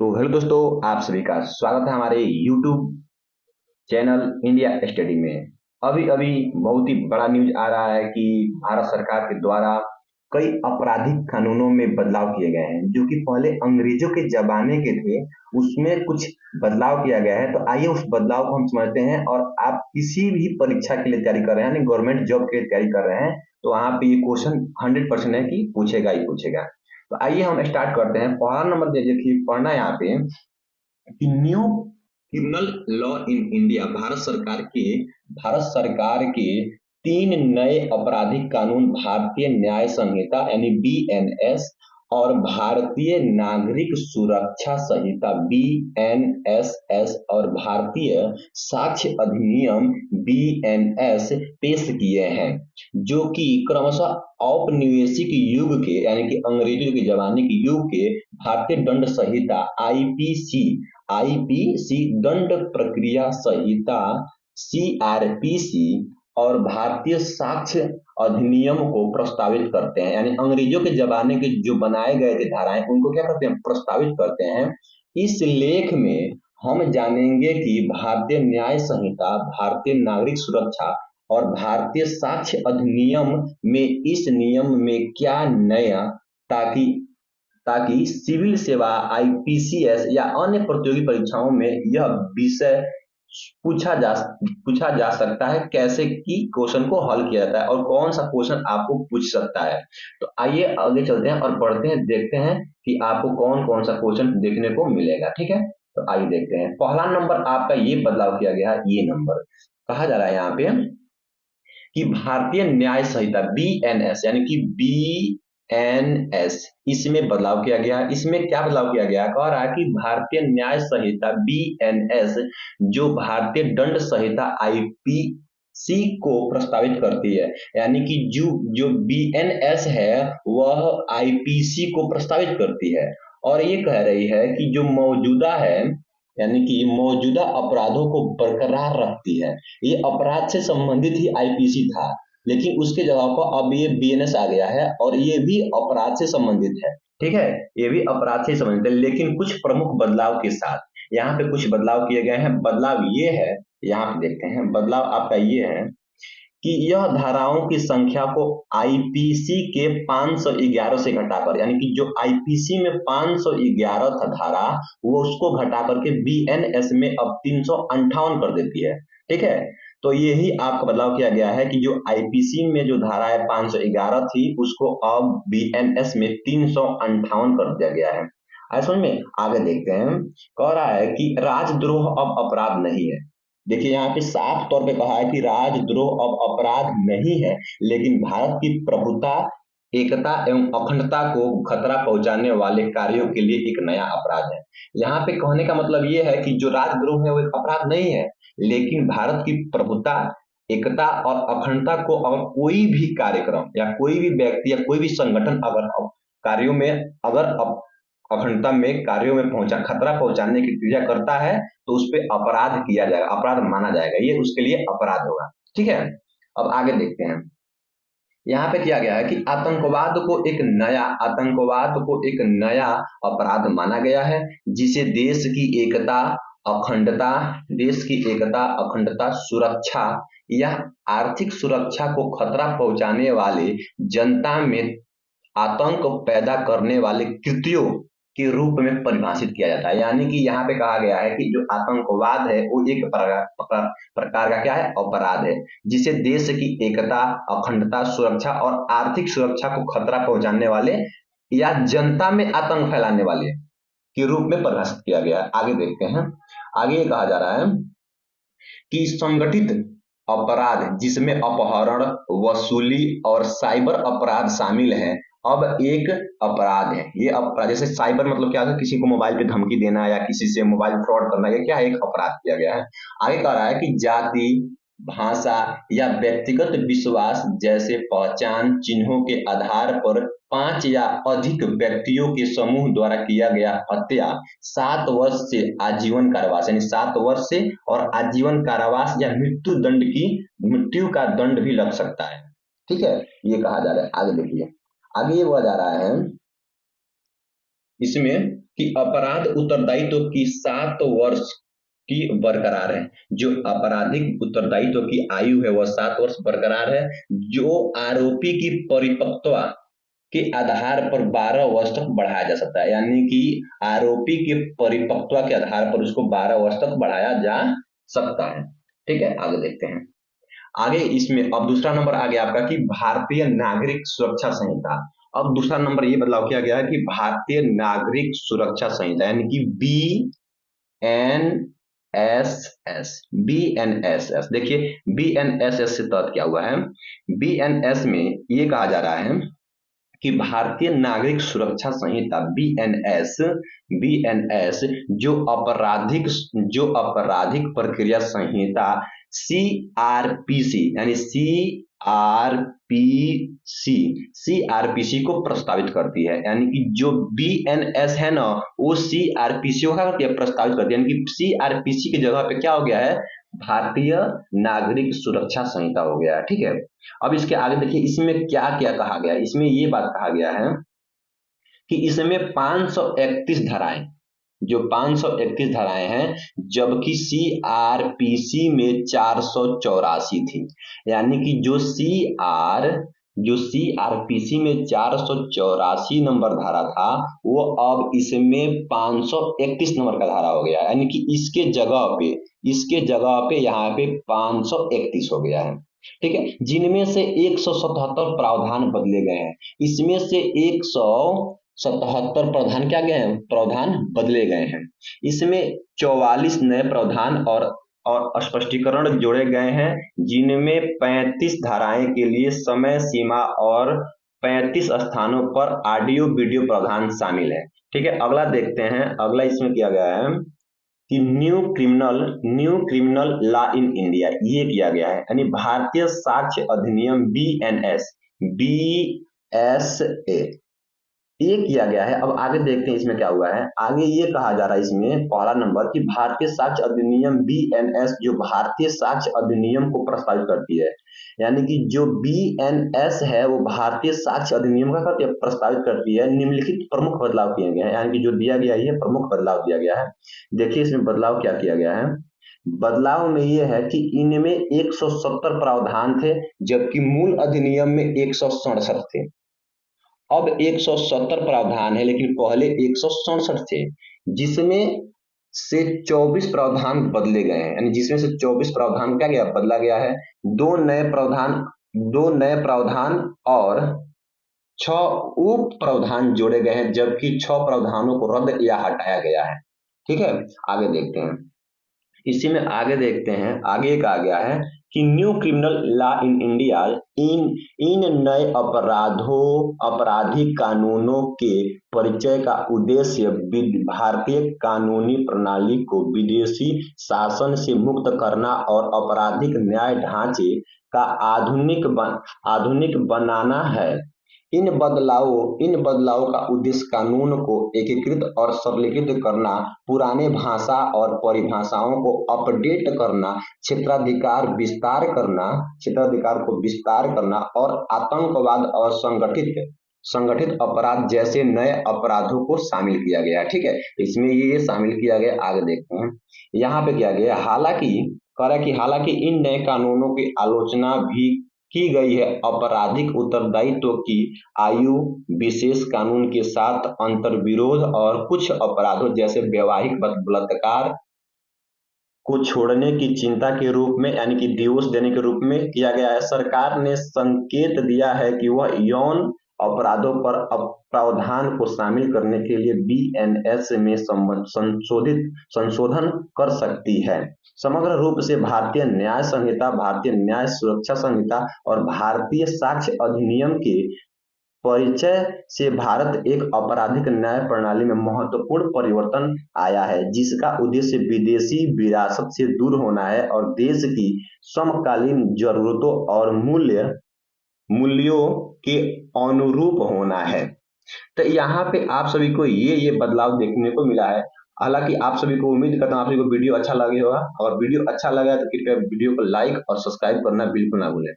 तो हेलो दोस्तों, आप सभी का स्वागत है हमारे YouTube चैनल इंडिया स्टडी में। अभी अभी बहुत ही बड़ा न्यूज आ रहा है कि भारत सरकार के द्वारा कई आपराधिक कानूनों में बदलाव किए गए हैं, जो कि पहले अंग्रेजों के जमाने के थे। उसमें कुछ बदलाव किया गया है। तो आइए उस बदलाव को हम समझते हैं। और आप किसी भी परीक्षा के लिए तैयारी कर रहे हैं, यानी गवर्नमेंट जॉब के लिए तैयारी कर रहे हैं, तो वहाँ पे ये क्वेश्चन 100% है कि पूछेगा ही पूछेगा। तो आइए हम स्टार्ट करते हैं। पहला नंबर देखिए, पढ़ना यहाँ पे कि new criminal law in India, Bharat सरकार के 3 नए आपराधिक कानून, भारतीय न्याय संहिता यानी BNS और भारतीय नागरिक सुरक्षा संहिता BNSS और भारतीय साक्ष्य अधिनियम BNS पेश किए हैं, जो कि क्रमशः औपनिवेशिक युग के यानी कि अंग्रेजों के जमाने के युग के भारतीय दंड संहिता आईपीसी दंड प्रक्रिया संहिता CRPC और भारतीय साक्ष्य अधिनियम को प्रस्तावित करते हैं। यानी अंग्रेजों के जमाने के जो बनाए गए थे धाराएं, उनको क्या करते हैं, प्रस्तावित करते हैं। इस लेख में हम जानेंगे कि भारतीय न्याय संहिता, भारतीय नागरिक सुरक्षा और भारतीय साक्ष्य अधिनियम में इस नियम में क्या नया, ताकि ताकि सिविल सेवा, आईपीसीएस या अन्य प्रतियोगी परीक्षाओं में यह विषय पूछा जा सकता है, कैसे कि क्वेश्चन को हल किया जाता है और कौन सा क्वेश्चन आपको पूछ सकता है। तो आइए आगे चलते हैं और पढ़ते हैं, देखते हैं कि आपको कौन कौन सा क्वेश्चन देखने को मिलेगा। ठीक है, तो आइए देखते हैं। पहला नंबर आपका ये बदलाव किया गया है। ये नंबर कहा जा रहा है यहाँ पे कि भारतीय न्याय संहिता BNS यानी कि BNS, इसमें बदलाव किया गया। इसमें क्या बदलाव किया गया, कह रहा है कि भारतीय न्याय संहिता BNS जो भारतीय दंड संहिता IPC को प्रस्तावित करती है, यानी कि जो जो BNS है वह IPC को प्रस्तावित करती है। और ये कह रही है कि जो मौजूदा है, यानी कि मौजूदा अपराधों को बरकरार रखती है। ये अपराध से संबंधित ही आईपीसी था, लेकिन उसके जगह पर अब ये बीएनएस आ गया है और ये भी अपराध से संबंधित है। ठीक है, ये भी अपराध से संबंधित है, लेकिन कुछ प्रमुख बदलाव के साथ। यहाँ पे कुछ बदलाव किए गए हैं। बदलाव ये है, यहाँ पे देखते हैं। बदलाव आपका ये है कि यह धाराओं की संख्या को आईपीसी के 511 से घटाकर, यानी कि जो आईपीसी में 511 था धारा, वो उसको घटा करके बीएनएस में अब 358 कर देती है। ठीक है, तो यही आपका बदलाव किया गया है कि जो आईपीसी में जो धारा है 511 थी, उसको अब बीएनएस में 358 कर दिया गया है। ऐसा में आगे देखते हैं। कह रहा है कि राजद्रोह अब अपराध नहीं है। देखिए यहाँ पे साफ तौर पे कहा है कि राजद्रोह अब अपराध नहीं है, लेकिन भारत की प्रभुता, एकता एवं अखंडता को खतरा पहुंचाने वाले कार्यों के लिए एक नया अपराध है। यहाँ पे कहने का मतलब ये है कि जो राजद्रोह है वो एक अपराध नहीं है, लेकिन भारत की प्रभुता, एकता और अखंडता को अगर कोई भी कार्यक्रम या कोई भी व्यक्ति या कोई भी संगठन अगर कार्यों में अगर अखंडता में कार्यों में खतरा पहुंचाने की क्रिया करता है, तो उस पर अपराध किया जाएगा, अपराध माना जाएगा, ये उसके लिए अपराध होगा। ठीक है, अब आगे देखते हैं। यहाँ पे किया गया है कि आतंकवाद को एक नया अपराध माना गया है, जिसे देश की एकता, अखंडता, सुरक्षा या आर्थिक सुरक्षा को खतरा पहुंचाने वाले, जनता में आतंक पैदा करने वाले कृत्यों के रूप में परिभाषित किया जाता है। यानी कि यहाँ पे कहा गया है कि जो आतंकवाद है वो एक प्रकार का क्या है, अपराध है, जिसे देश की एकता, अखंडता, सुरक्षा और आर्थिक सुरक्षा को खतरा पहुंचाने वाले या जनता में आतंक फैलाने वाले के रूप में परिभाषित किया गया है। आगे देखते हैं। आगे ये कहा जा रहा है कि संगठित अपराध, जिसमें अपहरण, वसूली और साइबर अपराध शामिल हैं, अब एक अपराध है। ये अपराध, जैसे साइबर मतलब क्या है, किसी को मोबाइल पे धमकी देना या किसी से मोबाइल फ्रॉड करना, ये क्या है, एक अपराध किया गया है। आगे कह रहा है कि जाति, भाषा या व्यक्तिगत विश्वास जैसे पहचान चिन्हों के आधार पर 5 या अधिक व्यक्तियों के समूह द्वारा किया गया हत्या 7 वर्ष से आजीवन कारावास, यानी 7 वर्ष से और आजीवन कारावास या मृत्यु का दंड भी लग सकता है। ठीक है, ये कहा जा रहा है। आगे देखिए, आगे ये बोला जा रहा है इसमें कि अपराध उत्तरदायित्व की 7 वर्ष की बरकरार है। जो आपराधिक उत्तरदायित्व की आयु है वह 7 वर्ष बरकरार है। जो आरोपी की परिपक्वता के आधार पर 12 वर्ष तक बढ़ाया जा सकता है, यानी कि आरोपी के परिपक्वता के आधार पर उसको 12 वर्ष तक बढ़ाया जा सकता है। ठीक है, आगे देखते हैं। आगे इसमें अब दूसरा नंबर आ गया आपका कि भारतीय नागरिक सुरक्षा संहिता। अब दूसरा नंबर ये बदलाव किया गया है कि भारतीय नागरिक सुरक्षा संहिता यानी कि BNSS। देखिए BNSS से तहत क्या हुआ है, BNS में ये कहा जा रहा है कि भारतीय नागरिक सुरक्षा संहिता बीएनएस जो आपराधिक प्रक्रिया संहिता सीआरपीसी यानी सीआरपीसी को प्रस्तावित करती है। यानी कि जो बीएनएस है ना वो सीआरपीसी को क्या करती है, प्रस्तावित करती है। यानी कि सीआरपीसी की जगह पे क्या हो गया है, भारतीय नागरिक सुरक्षा संहिता हो गया है। ठीक है, अब इसके आगे देखिए इसमें क्या क्या कहा गया है। इसमें ये बात कहा गया है कि इसमें 531 धाराएं, जो 531 धाराएं हैं, जबकि सीआरपीसी में 484 थी। यानी कि जो सीआरपीसी में 484 नंबर धारा था वो अब इसमें 531 नंबर का धारा हो गया। यानी कि इसके जगह पे यहाँ पे 531 हो गया है। ठीक है, जिनमें से 177 प्रावधान बदले गए हैं। इसमें से 177 प्रावधान क्या गए हैं, प्रावधान बदले गए हैं। इसमें 44 नए प्रावधान और स्पष्टीकरण जोड़े गए हैं, जिनमें 35 धाराएं के लिए समय सीमा और 35 स्थानों पर ऑडियो वीडियो प्रावधान शामिल है। ठीक है, अगला देखते हैं। अगला इसमें किया गया है कि new criminal law in India, ये किया गया है। यानी भारतीय साक्ष्य अधिनियम BSA ये किया गया है। अब आगे देखते हैं इसमें क्या हुआ है। आगे ये कहा जा रहा है इसमें पहला नंबर कि भारतीय साक्ष्य अधिनियम BNS जो भारतीय साक्ष्य अधिनियम को प्रस्तावित करती है। यानी कि जो BNS है वो भारतीय साक्ष्य अधिनियम का प्रस्तावित करती है। निम्नलिखित प्रमुख बदलाव किए गए हैं, यानी कि जो दिया गया है प्रमुख बदलाव दिया गया है। देखिए इसमें बदलाव क्या किया गया है। बदलाव में ये है कि इनमें 170 प्रावधान थे, जबकि मूल अधिनियम में 167 थे। अब 170 प्रावधान है लेकिन पहले 167 थे, जिसमें से 24 प्रावधान बदले गए हैं। यानी जिसमें से 24 प्रावधान क्या गया, बदला गया है। दो नए प्रावधान और 6 उप प्रावधान जोड़े गए हैं, जबकि 6 प्रावधानों को रद्द या हटाया गया है। ठीक है, आगे देखते हैं। इसी में आगे देखते हैं, आगे कहा गया है कि new criminal law in India in नए आपराधिक कानूनों के परिचय का उद्देश्य भारतीय कानूनी प्रणाली को विदेशी शासन से मुक्त करना और आपराधिक न्याय ढांचे का आधुनिक बनाना है। इन बदलावों का उद्देश्य कानून को एकीकृत और सरलीकृत करना, पुराने भाषा और परिभाषाओं को अपडेट करना, क्षेत्राधिकार को विस्तार करना और आतंकवाद और संगठित अपराध जैसे नए अपराधों को शामिल किया गया। ठीक है, इसमें ये शामिल किया गया। आगे देखते हैं यहाँ पे क्या गया। हालांकि इन नए कानूनों की आलोचना भी की गई है। आपराधिक उत्तरदायित्व की आयु विशेष कानून के साथ अंतर्विरोध और कुछ अपराधों जैसे वैवाहिक बलात्कार को छोड़ने की चिंता के रूप में, यानी कि डिवोर्स देने के रूप में किया गया है। सरकार ने संकेत दिया है कि वह यौन अपराधों पर प्रावधान को शामिल करने के लिए BNS में संशोधन कर सकती है। समग्र रूप से भारतीय न्याय संहिता, भारतीय न्याय सुरक्षा संहिता और भारतीय साक्ष्य अधिनियम के परिचय से भारत एक आपराधिक न्याय प्रणाली में महत्वपूर्ण परिवर्तन आया है, जिसका उद्देश्य विदेशी विरासत से दूर होना है और देश की समकालीन जरूरतों और मूल्यों के अनुरूप होना है। तो यहाँ पे आप सभी को ये बदलाव देखने को मिला है। हालांकि आप सभी को उम्मीद करता हूँ आप सभी को वीडियो अच्छा लगे होगा, और वीडियो अच्छा लगा तो कृपया वीडियो को लाइक और सब्सक्राइब करना बिल्कुल ना भूलें।